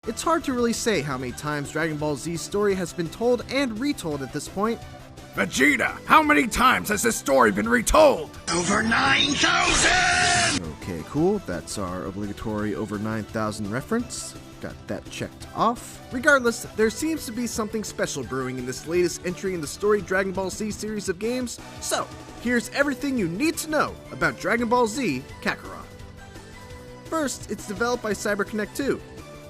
It's hard to really say how many times Dragon Ball Z's story has been told and retold at this point. Vegeta, how many times has this story been retold? Over 9,000! Okay, cool. That's our obligatory over 9,000 reference. Got that checked off. Regardless, there seems to be something special brewing in this latest entry in the storied Dragon Ball Z series of games. So, here's everything you need to know about Dragon Ball Z Kakarot. First, it's developed by CyberConnect 2.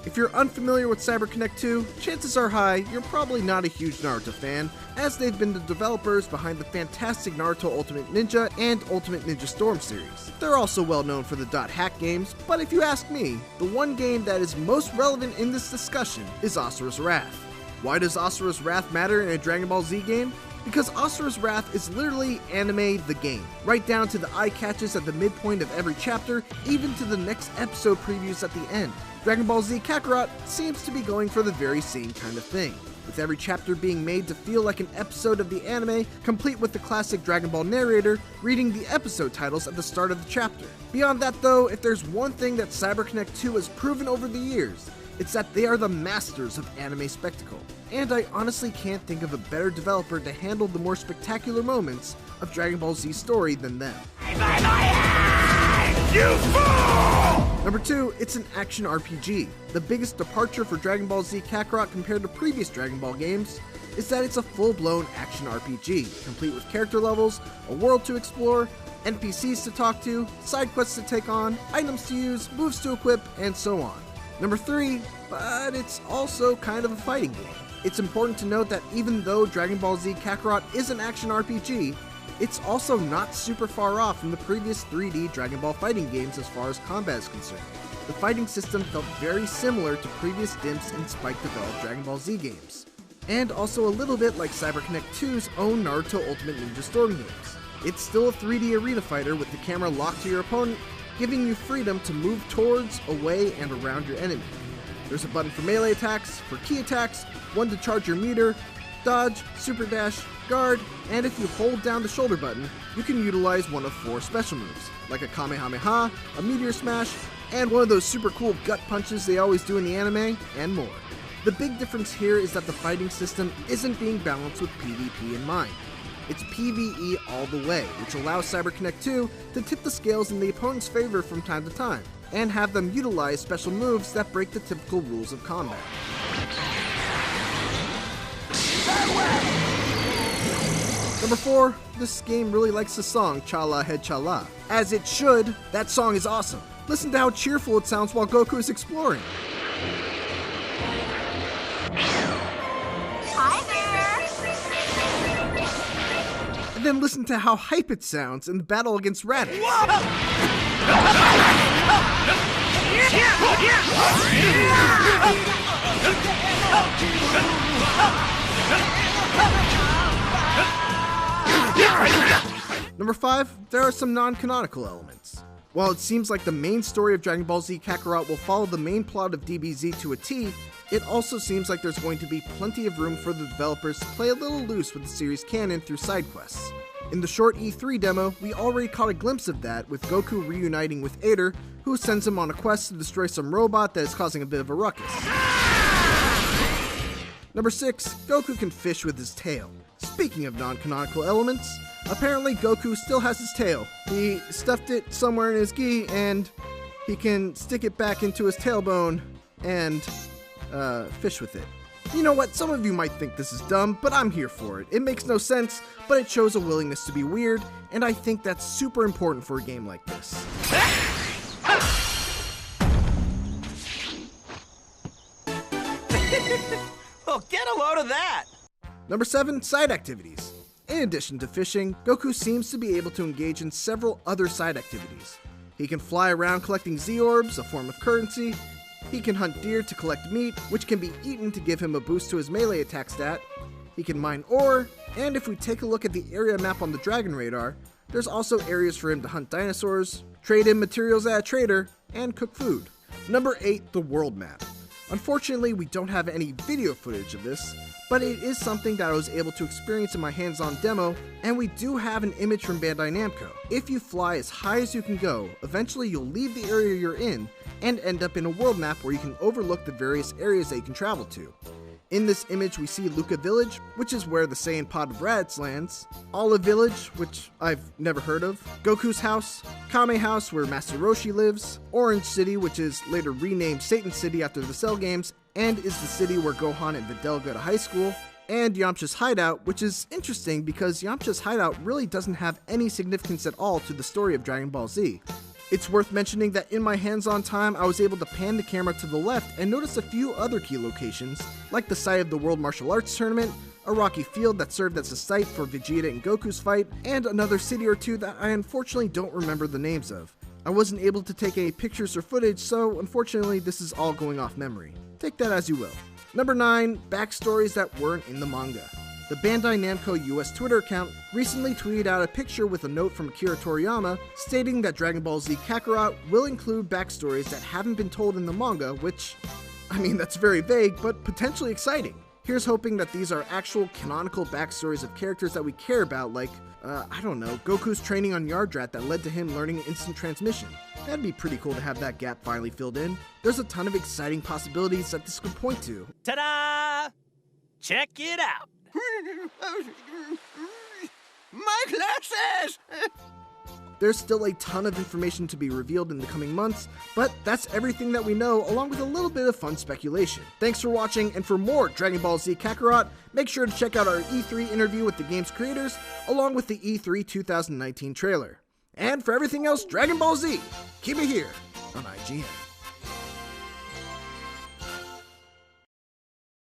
If you're unfamiliar with CyberConnect 2, chances are high you're probably not a huge Naruto fan, as they've been the developers behind the fantastic Naruto Ultimate Ninja and Ultimate Ninja Storm series. They're also well known for the .hack games, but if you ask me, the one game that is most relevant in this discussion is Asura's Wrath. Why does Asura's Wrath matter in a Dragon Ball Z game? Because Asura's Wrath is literally anime the game, right down to the eye catches at the midpoint of every chapter, even to the next episode previews at the end. Dragon Ball Z Kakarot seems to be going for the very same kind of thing, with every chapter being made to feel like an episode of the anime, complete with the classic Dragon Ball narrator reading the episode titles at the start of the chapter. Beyond that though, if there's one thing that CyberConnect 2 has proven over the years, it's that they are the masters of anime spectacle. And I honestly can't think of a better developer to handle the more spectacular moments of Dragon Ball Z's story than them. You fool! Number 2, it's an action RPG. The biggest departure for Dragon Ball Z Kakarot compared to previous Dragon Ball games is that it's a full-blown action RPG, complete with character levels, a world to explore, NPCs to talk to, side quests to take on, items to use, moves to equip, and so on. Number 3, but it's also kind of a fighting game. It's important to note that even though Dragon Ball Z Kakarot is an action RPG, it's also not super far off from the previous 3D Dragon Ball fighting games as far as combat is concerned. The fighting system felt very similar to previous Dimps and Spike developed Dragon Ball Z games, and also a little bit like CyberConnect 2's own Naruto Ultimate Ninja Storm games. It's still a 3D arena fighter with the camera locked to your opponent, giving you freedom to move towards, away, and around your enemy. There's a button for melee attacks, for key attacks, one to charge your meter, dodge, super dash, guard, and if you hold down the shoulder button, you can utilize one of 4 special moves, like a Kamehameha, a Meteor Smash, and one of those super cool gut punches they always do in the anime, and more. The big difference here is that the fighting system isn't being balanced with PvP in mind. It's PvE all the way, which allows CyberConnect 2 to tip the scales in the opponent's favor from time to time, and have them utilize special moves that break the typical rules of combat. Number 4, this game really likes the song Chala Head Chala. As it should, that song is awesome. Listen to how cheerful it sounds while Goku is exploring. Hi there! And then listen to how hype it sounds in the battle against Raditz. Number 5, there are some non-canonical elements. While it seems like the main story of Dragon Ball Z Kakarot will follow the main plot of DBZ to a T, it also seems like there's going to be plenty of room for the developers to play a little loose with the series canon through side quests. In the short E3 demo, we already caught a glimpse of that with Goku reuniting with Ader, who sends him on a quest to destroy some robot that is causing a bit of a ruckus. Number 6, Goku can fish with his tail. Speaking of non-canonical elements, apparently Goku still has his tail. He stuffed it somewhere in his gi, and he can stick it back into his tailbone and fish with it. You know what, some of you might think this is dumb, but I'm here for it. It makes no sense, but it shows a willingness to be weird, and I think that's super important for a game like this. Oh, get a load of that! Number 7, side activities. In addition to fishing, Goku seems to be able to engage in several other side activities. He can fly around collecting Z-orbs, a form of currency. He can hunt deer to collect meat, which can be eaten to give him a boost to his melee attack stat. He can mine ore, and if we take a look at the area map on the Dragon Radar, there's also areas for him to hunt dinosaurs, trade in materials at a trader, and cook food. Number 8, the world map. Unfortunately, we don't have any video footage of this, but it is something that I was able to experience in my hands-on demo, and we do have an image from Bandai Namco. If you fly as high as you can go, eventually you'll leave the area you're in, and end up in a world map where you can overlook the various areas that you can travel to. In this image, we see Luca Village, which is where the Saiyan Pod of Raditz lands, Olive Village, which I've never heard of, Goku's house, Kame House, where Master Roshi lives, Orange City, which is later renamed Satan City after the Cell games, and is the city where Gohan and Videl go to high school, and Yamcha's hideout, which is interesting because Yamcha's hideout really doesn't have any significance at all to the story of Dragon Ball Z. It's worth mentioning that in my hands-on time, I was able to pan the camera to the left and notice a few other key locations, like the site of the World Martial Arts Tournament, a rocky field that served as a site for Vegeta and Goku's fight, and another city or two that I unfortunately don't remember the names of. I wasn't able to take any pictures or footage, so unfortunately this is all going off memory. Take that as you will. Number 9, backstories that weren't in the manga. The Bandai Namco US Twitter account recently tweeted out a picture with a note from Akira Toriyama stating that Dragon Ball Z Kakarot will include backstories that haven't been told in the manga, which, I mean, that's very vague, but potentially exciting. Here's hoping that these are actual canonical backstories of characters that we care about, like, I don't know, Goku's training on Yardrat that led to him learning instant transmission. That'd be pretty cool to have that gap finally filled in. There's a ton of exciting possibilities that this could point to. Ta-da! Check it out. My glasses! There's still a ton of information to be revealed in the coming months, but that's everything that we know, along with a little bit of fun speculation. Thanks for watching, and for more Dragon Ball Z Kakarot, make sure to check out our E3 interview with the game's creators, along with the E3 2019 trailer. And for everything else Dragon Ball Z, keep it here on IGN.